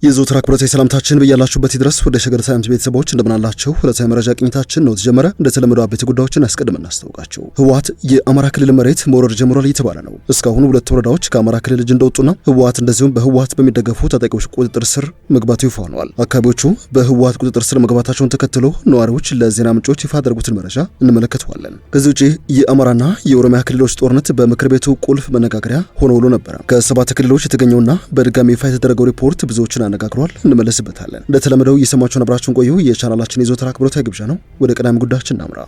የዘወትር አክብሮታዊ ሰላምታችን በያላችሁበት ይድረስ። ወደ ሸገር ታይምስ ቤተሰቦች እንደምናላችሁ ዕለታዊ መረጃ ቅኝታችን ነው ተጀመረ። እንደተለመደው አበይት ጉዳዮችን አስቀድመን እናስታውቃችሁ። ህወሓት የአማራ ክልል መሬት መውረድ ጀምሯል እየተባለ ነው። እስካሁን ሁለት ወረዳዎች ከአማራ ክልል እጅ እንደወጡና ህወሓት እንደዚሁም በህወሓት በሚደገፉ ታጣቂዎች ቁጥጥር ስር መግባቱ ይፋ ሆኗል። አካባቢዎቹ በህወሓት ቁጥጥር ስር መግባታቸውን ተከትሎ ነዋሪዎች ለዜና ምንጮች ይፋ ያደረጉትን መረጃ እንመለከተዋለን። ከዚህ ውጪ የአማራና የኦሮሚያ ክልሎች ጦርነት በምክር ቤቱ ቁልፍ መነጋገሪያ ሆኖ ውሎ ነበረ። ከሰባት ክልሎች የተገኘውና በድጋሚ ይፋ የተደረገው ሪፖርት ብዙዎችን አነጋግሯል። እንመለስበታለን። እንደተለመደው እየሰማችሁን አብራችሁን ቆዩ። የቻናላችን የዘወትር አክብሮታዊ ግብዣ ነው። ወደ ቀዳሚ ጉዳያችን እናምራ።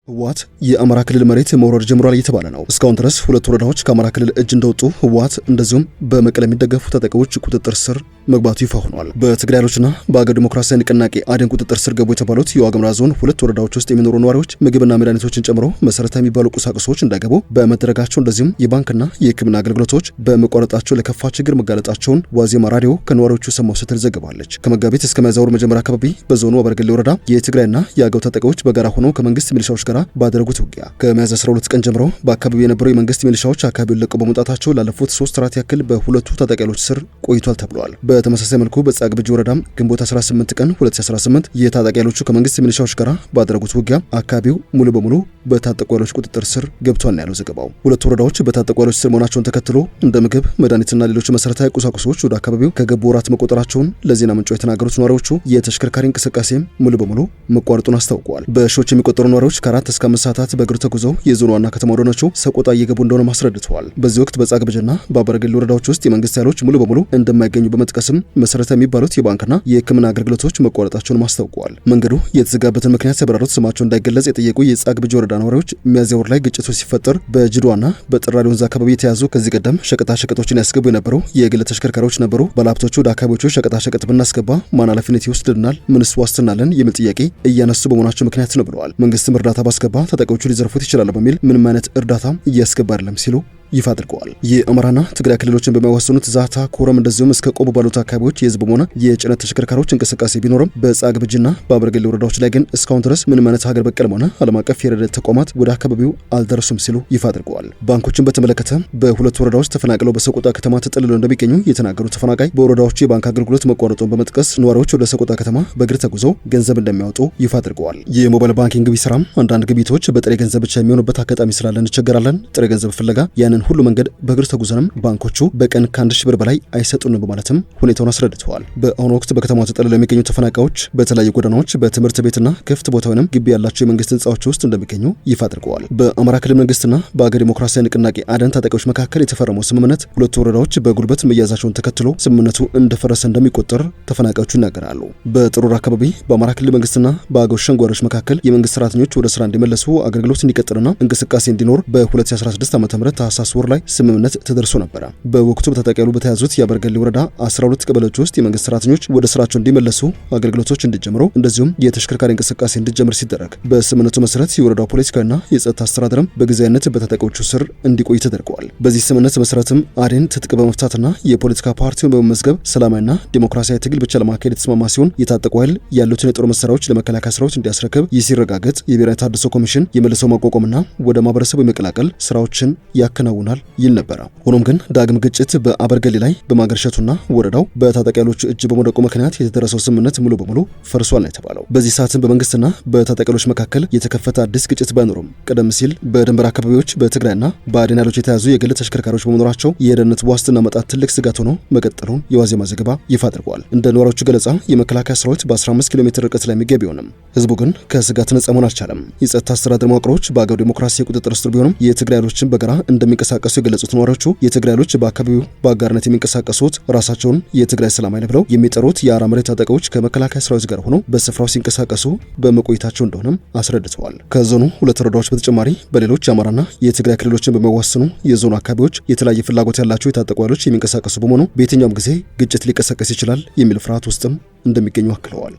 ህወሓት የአማራ ክልል መሬት መውረድ ጀምሯል እየተባለ ነው። እስካሁን ድረስ ሁለት ወረዳዎች ከአማራ ክልል እጅ እንደወጡ ህወሓት እንደዚሁም በመቀለ የሚደገፉ ታጣቂዎች ቁጥጥር ስር መግባቱ ይፋ ሆኗል። በትግራይ ኃይሎችና በአገር ዲሞክራሲያዊ ንቅናቄ አዴን ቁጥጥር ስር ገቡ የተባሉት የዋግምራ ዞን ሁለት ወረዳዎች ውስጥ የሚኖሩ ነዋሪዎች ምግብና መድኃኒቶችን ጨምሮ መሰረታዊ የሚባሉ ቁሳቁሶች እንዳይገቡ በመደረጋቸው እንደዚሁም የባንክና የሕክምና አገልግሎቶች በመቋረጣቸው ለከፋ ችግር መጋለጣቸውን ዋዜማ ራዲዮ ከነዋሪዎቹ ሰማው ስትል ዘግባለች። ከመጋቢት እስከ ሚያዝያ ወር መጀመሪያ አካባቢ በዞኑ አበርገሌ ወረዳ የትግራይና የአገው ታጣቂዎች በጋራ ሆነው ከመንግስት ሚሊሻዎች ጋር ባደረጉት ውጊያ ከሚያዝያ 12 ቀን ጀምሮ በአካባቢው የነበሩ የመንግስት ሚሊሻዎች አካባቢውን ለቀው በመውጣታቸው ላለፉት 3 ወራት ያክል በሁለቱ ታጣቂዎች ስር ቆይቷል ተብሏል። በተመሳሳይ መልኩ በጻግብጂ ወረዳም ግንቦት 18 ቀን 2018 የታጣቂዎቹ ከመንግስት ሚሊሻዎች ጋር ባደረጉት ውጊያ አካባቢው ሙሉ በሙሉ በታጣቂዎች ቁጥጥር ስር ገብቷል ነው ያለው ዘገባው። ሁለቱ ወረዳዎች በታጣቂዎች ስር መሆናቸውን ተከትሎ እንደ ምግብ፣ መድኃኒትና ሌሎች መሰረታዊ ቁሳቁሶች ወደ አካባቢው ከገቡ ወራት መቆጠራቸውን ለዜና ምንጮች የተናገሩት ነዋሪዎቹ የተሽከርካሪ እንቅስቃሴም ሙሉ በሙሉ መቋረጡን አስታውቀዋል። በሺዎች የሚቆጠሩ ነዋሪዎች ከ4 እስከ 5 ሰዓታት በእግር ተጉዘው የዞኑ ዋና ከተማ ወደሆነችው ሰቆጣ እየገቡ እንደሆነ ማስረድተዋል። በዚህ ወቅት በጻግብጂና በአበርገሌ ወረዳዎች ውስጥ የመንግስት ኃይሎች ሙሉ በሙሉ እንደማይገኙ በመጥቀስም መሰረታዊ የሚባሉት የባንክና የሕክምና አገልግሎቶች መቋረጣቸውን አስታውቀዋል። መንገዱ የተዘጋበትን ምክንያት ያብራሩት ስማቸው እንዳይገለጽ የጠየቁ የጻግብጂ ወረዳ ነዋሪዎች ሚያዝያ ወር ላይ ግጭቱ ሲፈጠር በጅድዋና በጥራሪ ወንዝ አካባቢ የተያዙ ከዚህ ቀደም ሸቀጣሸቀጦችን ያስገቡ የነበሩ የግል ተሽከርካሪዎች ነበሩ። ባለሀብቶቹ ወደ አካባቢዎቹ ሸቀጣሸቀጥ ብናስገባ ማን ኃላፊነት ይወስድልናል? ምንስ ዋስትና አለን? የሚል ጥያቄ እያነሱ በመሆናቸው ምክንያት ነው ብለዋል። መንግስትም እርዳታ ባስገባ ታጣቂዎቹ ሊዘርፉት ይችላሉ በሚል ምንም አይነት እርዳታም እያስገባ አይደለም ሲሉ ይፋ አድርገዋል። የአማራና ትግራይ ክልሎችን በሚያዋስኑት ዛታ፣ ኮረም እንደዚሁም እስከ ቆቦ ባሉት አካባቢዎች የህዝብ ሆነ የጭነት ተሽከርካሪዎች እንቅስቃሴ ቢኖርም በጻግብጂና በአበርገሌ ወረዳዎች ላይ ግን እስካሁን ድረስ ምንም አይነት ሀገር በቀል ሆነ ዓለም አቀፍ የረድኤት ተቋማት ወደ አካባቢው አልደረሱም ሲሉ ይፋ አድርገዋል። ባንኮችን በተመለከተ በሁለቱ ወረዳዎች ተፈናቅለው በሰቆጣ ከተማ ተጠልለው እንደሚገኙ የተናገሩት ተፈናቃይ በወረዳዎቹ የባንክ አገልግሎት መቋረጡን በመጥቀስ ነዋሪዎች ወደ ሰቆጣ ከተማ በእግር ተጉዘው ገንዘብ እንደሚያወጡ ይፋ አድርገዋል። የሞባይል ባንኪንግ ቢሰራም አንዳንድ ግብይቶች በጥሬ ገንዘብ ብቻ የሚሆኑበት አጋጣሚ ስላለ እንቸገራለን። ጥሬ ገንዘብ ፍለጋ ያንን ሁሉ መንገድ በእግር ተጉዘንም ባንኮቹ በቀን ከ1000 ብር በላይ አይሰጡንም በማለትም ሁኔታውን አስረድተዋል። በአሁኑ ወቅት በከተማው ተጠልለው የሚገኙ ተፈናቃዮች በተለያዩ ጎዳናዎች በትምህርት ቤትና ክፍት ቦታ ወይም ግቢ ያላቸው የመንግስት ህንጻዎች ውስጥ እንደሚገኙ ይፋ አድርገዋል። በአማራ ክልል መንግስትና በአገር ዲሞክራሲያዊ ንቅናቄ አዴን ታጣቂዎች መካከል የተፈረመው ስምምነት ሁለቱ ወረዳዎች በጉልበት መያዛቸውን ተከትሎ ስምምነቱ እንደፈረሰ እንደሚቆጠር ተፈናቃዮቹ ይናገራሉ። በጥር ወር አካባቢ በአማራ ክልል መንግስትና በአገው ሸንጓሮች መካከል የመንግስት ሰራተኞች ወደ ስራ እንዲመለሱ አገልግሎት እንዲቀጥልና እንቅስቃሴ እንዲኖር በ2016 ዓ.ም ታህሳስ ወር ላይ ስምምነት ተደርሶ ነበር። በወቅቱ በታጣቂው በተያዙት የአበርገሌ ወረዳ 12 ቀበሌዎች ውስጥ የመንግስት ሰራተኞች ወደ ስራቸው እንዲመለሱ አገልግሎቶች እንዲጀምሩ እንደዚሁም የተሽከርካሪ እንቅስቃሴ እንዲጀምር ሲደረግ በስምምነቱ መሰረት የወረዳው ፖለቲካዊና የጸጥታ አስተዳደርም በጊዜያዊነት በታጣቂዎቹ ስር እንዲቆይ ተደርገዋል። በዚህ ስምምነት መሰረትም አዴን ትጥቅ በመፍታትና የፖለቲካ ፓርቲውን በመመዝገብ ሰላማዊና ዲሞክራሲያዊ ትግል ብቻ ለማካሄድ የተስማማ ሲሆን የታጠቁ ኃይል ያሉትን የጦር መሳሪያዎች ለመከላከያ ሰራዊት እንዲያስረክብ ይህ ሲረጋገጥ የብሔራዊ ታድሶ ኮሚሽን የመልሰው ማቋቋምና ወደ ማህበረሰቡ የመቀላቀል ስራዎችን ያከናውናል ይል ነበር። ሆኖም ግን ዳግም ግጭት በአበርገሌ ላይ በማገርሸቱና ወረዳው በታጣቂ ኃይሎች እጅ በመውደቁ ምክንያት የተደረሰው ስምምነት ሙሉ በሙሉ ፈርሷል ነው የተባለው። በዚህ ሰዓትም በመንግስትና በታጣቂ ኃይሎች መካከል የተከፈተ አዲስ ግጭት ባይኖርም ቀደም ሲል በድንበር አካባቢዎች በትግራይና በአዴን ኃይሎች የተያዙ የግል ተሽከርካሪዎች በመኖራቸው የደህንነት ዋስትና መጣት ትልቅ ስጋት ሆኖ መቀጠሉን የዋዜማ ዘገባ ይፋ አድርጓል። እንደ ነዋሪዎቹ ገለጻ የመከላከያ ሰራዊት በ15 ኪሎ ሜትር ርቀት ላይ የሚገኝ ቢሆንም ህዝቡ ግን ከስጋት ነጻ መሆን አልቻለም። የጸጥታ አስተዳደር መዋቅሮች በአገው ዲሞክራሲ ቁጥጥር ስር ቢሆንም የትግራይ ኃይሎችን በጋራ እንደሚንቀሳቀሱ የገለጹት ነዋሪዎቹ የትግራይ ኃይሎች በአካባቢው በአጋርነት የሚንቀሳቀሱት ራሳቸውን የትግራይ ሰላም ኃይል ብለው የሚጠሩት የአራ መሬት ታጣቂዎች ከመከላከያ ሰራዊት ጋር ሆነው በስፍራው ሲንቀሳቀሱ በመቆየታቸው እንደሆነም አስረድተዋል። ከዞኑ ሁለት ወረዳዎች በተጨማሪ በሌሎች የአማራና የትግራይ ክልሎችን በሚያዋስኑ የዞኑ አካባቢዎች የተለያየ ፍላጎት ያላቸው የታጠቁ ኃይሎች የሚንቀሳቀሱ በመሆኑ በየትኛውም ጊዜ ግጭት ሊቀሰቀስ ይችላል የሚል ፍርሃት ውስጥም እንደሚገኙ አክለዋል።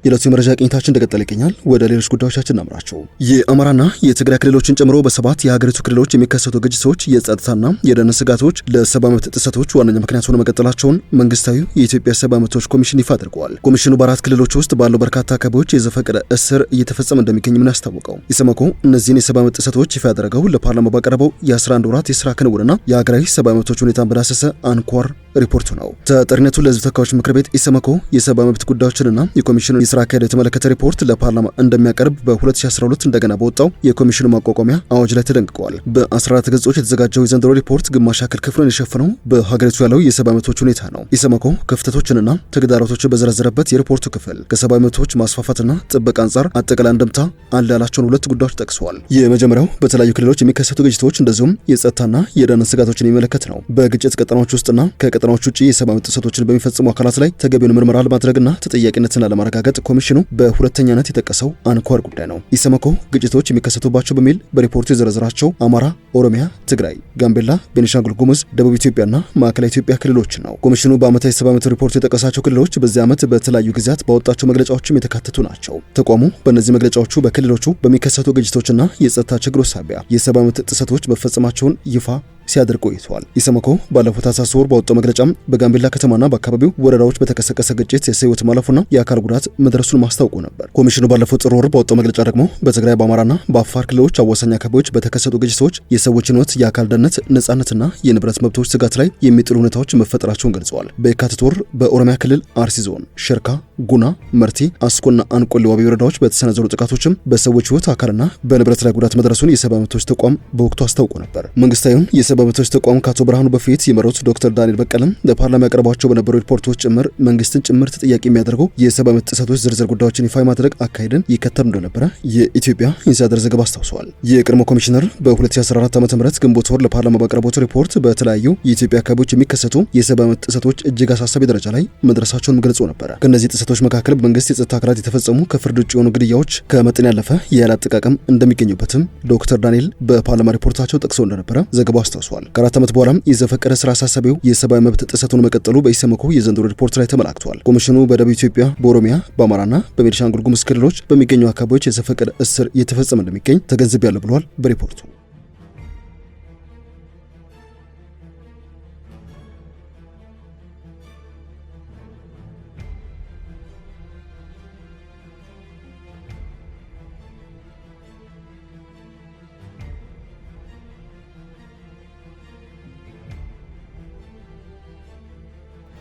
የዕለቱ የመረጃ ቅኝታችን እንደቀጠለ ይገኛል። ወደ ሌሎች ጉዳዮቻችን እናምራቸው። የአማራና የትግራይ ክልሎችን ጨምሮ በሰባት የሀገሪቱ ክልሎች የሚከሰቱ ግጭቶች፣ የጸጥታና የደህንነት ስጋቶች ለሰብአዊ መብት ጥሰቶች ዋነኛ ምክንያት ሆነው መቀጠላቸውን መንግስታዊ የኢትዮጵያ ሰብአዊ መብቶች ኮሚሽን ይፋ አድርገዋል። ኮሚሽኑ በአራት ክልሎች ውስጥ ባለው በርካታ አካባቢዎች የዘፈቀደ እስር እየተፈጸመ እንደሚገኝ ምን ያስታወቀው። ኢሰመኮ እነዚህን የሰብአዊ መብት ጥሰቶች ይፋ ያደረገው ለፓርላማ ባቀረበው የ11 ወራት የስራ ክንውንና የሀገራዊ ሰብአዊ መብቶች ሁኔታን በዳሰሰ አንኳር ሪፖርቱ ነው። ተጠሪነቱ ለህዝብ ተወካዮች ምክር ቤት ኢሰመኮ የሰብአዊ መብት ጉዳዮችንና የኮሚሽኑ የስራ አካሄድ የተመለከተ ሪፖርት ለፓርላማ እንደሚያቀርብ በ2012 እንደገና በወጣው የኮሚሽኑ ማቋቋሚያ አዋጅ ላይ ተደንግጓል። በ14 ገጾች የተዘጋጀው የዘንድሮ ሪፖርት ግማሽ ያክል ክፍሉን የሸፈነው በሀገሪቱ ያለው የሰብአዊ መብቶች ሁኔታ ነው። ኢሰመኮ ክፍተቶችንና ተግዳሮቶችን በዘረዘረበት የሪፖርቱ ክፍል ከሰብአዊ መብቶች ማስፋፋትና ጥበቃ አንጻር አጠቃላይ አንድምታ አለ ያላቸውን ሁለት ጉዳዮች ጠቅሰዋል። የመጀመሪያው በተለያዩ ክልሎች የሚከሰቱ ግጭቶች እንደዚሁም የጸጥታና የደህንነት ስጋቶችን የሚመለከት ነው። በግጭት ቀጠናዎች ውስጥና ከቀጠናዎች ውጭ የሰብአዊ ጥሰቶችን በሚፈጽሙ አካላት ላይ ተገቢውን ምርመራ ለማድረግና ተጠያቂነትን ለማረጋገጥ ኮሚሽኑ በሁለተኛነት የጠቀሰው አንኳር ጉዳይ ነው። ኢሰመኮ ግጭቶች የሚከሰቱባቸው በሚል በሪፖርቱ የዘረዘራቸው አማራ፣ ኦሮሚያ፣ ትግራይ፣ ጋምቤላ፣ ቤኒሻንጉል ጉሙዝ፣ ደቡብ ኢትዮጵያና ማዕከላዊ ኢትዮጵያ ክልሎች ነው። ኮሚሽኑ በዓመታዊ የሰብአዊ መብት ሪፖርቱ የጠቀሳቸው ክልሎች በዚህ ዓመት በተለያዩ ጊዜያት ባወጣቸው መግለጫዎችም የተካተቱ ናቸው። ተቋሙ በእነዚህ መግለጫዎቹ በክልሎቹ በሚከሰቱ ግጭቶችና የጸጥታ ችግሮች ሳቢያ የሰብአዊ መብት ጥሰቶች መፈጸማቸውን ይፋ ሲያደርግ ቆይቷል። ኢሰመኮ ባለፈው ታህሳስ ወር ባወጣው መግለጫም በጋምቤላ ከተማና በአካባቢው ወረዳዎች በተቀሰቀሰ ግጭት የሰው ሕይወት ማለፉና የአካል ጉዳት መድረሱን ማስታወቁ ነበር። ኮሚሽኑ ባለፈው ጥር ወር ባወጣው መግለጫ ደግሞ በትግራይ በአማራና በአፋር ክልሎች አዋሳኝ አካባቢዎች በተከሰቱ ግጭቶች የሰዎችን ሕይወት፣ የአካል ደህንነት፣ ነጻነትና የንብረት መብቶች ስጋት ላይ የሚጥሉ ሁኔታዎች መፈጠራቸውን ገልጸዋል። በየካቲት ወር በኦሮሚያ ክልል አርሲ ዞን ሽርካ፣ ጉና፣ መርቲ፣ አስኮና አንቆሌ ዋቢ ወረዳዎች በተሰነዘሩ ጥቃቶችም በሰዎች ሕይወት፣ አካልና በንብረት ላይ ጉዳት መድረሱን የሰብአዊ መብቶች ተቋም በወቅቱ አስታውቆ ነበር። መንግስታዊውን የሰብአዊ መብቶች ተቋም ከአቶ ብርሃኑ በፊት የመሩት ዶክተር ዳንኤል በቀለም ለፓርላማ ያቀረቧቸው በነበሩ ሪፖርቶች ጭምር መንግስትን ጭምር ተጠያቂ የሚያደርጉ የሰብአዊ መብት ጥሰቶች ዝርዝር ጉዳዮችን ይፋ ማድረግ አካሄድን ይከተሉ እንደነበረ የኢትዮጵያ ኢንሳይደር ዘገባ አስታውሰዋል። የቀድሞ ኮሚሽነር በ2014 ዓ.ም ግንቦት ወር ለፓርላማ ባቀረቡት ሪፖርት በተለያዩ የኢትዮጵያ አካባቢዎች የሚከሰቱ የሰብአዊ መብት ጥሰቶች እጅግ አሳሳቢ ደረጃ ላይ መድረሳቸውን ገልጾ ነበረ። ከእነዚህ ጥሰቶች መካከል በመንግስት የጸጥታ አካላት የተፈጸሙ ከፍርድ ውጭ የሆኑ ግድያዎች፣ ከመጠን ያለፈ የኃይል አጠቃቀም እንደሚገኙበትም ዶክተር ዳንኤል በፓርላማ ሪፖርታቸው ጠቅሰው እንደነበረ ዘገባው አስታውሷል። ከ4 ዓመት በኋላም የዘፈቀደ ስራ አሳሳቢው የሰብአዊ መብት ጥሰቱን መቀጠሉ በኢሰመኮ የዘንድሮ ሪፖርት ላይ ተመላክቷል። ኮሚሽኑ በደቡብ ኢትዮጵያ፣ በኦሮሚያ፣ በአማራና በቤኒሻንጉል ጉሙዝ ክልሎች በሚገኙ አካባቢዎች የዘፈቀደ እስር እየተፈጸመ እንደሚገኝ ተገንዝቤያለሁ ብሏል በሪፖርቱ።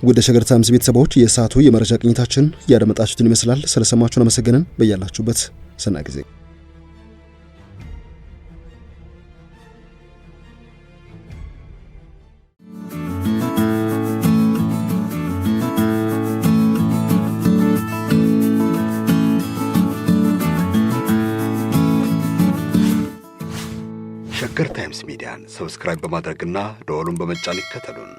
ወደ ሸገር ታይምስ ቤተሰቦች የሰዓቱ የመረጃ ቅኝታችን ያደመጣችሁትን ይመስላል። ስለሰማችሁን አመሰግነን። በያላችሁበት ሰናይ ጊዜ ሸገር ታይምስ ሚዲያን ሰብስክራይብ በማድረግና ደወሉን በመጫን ይከተሉን።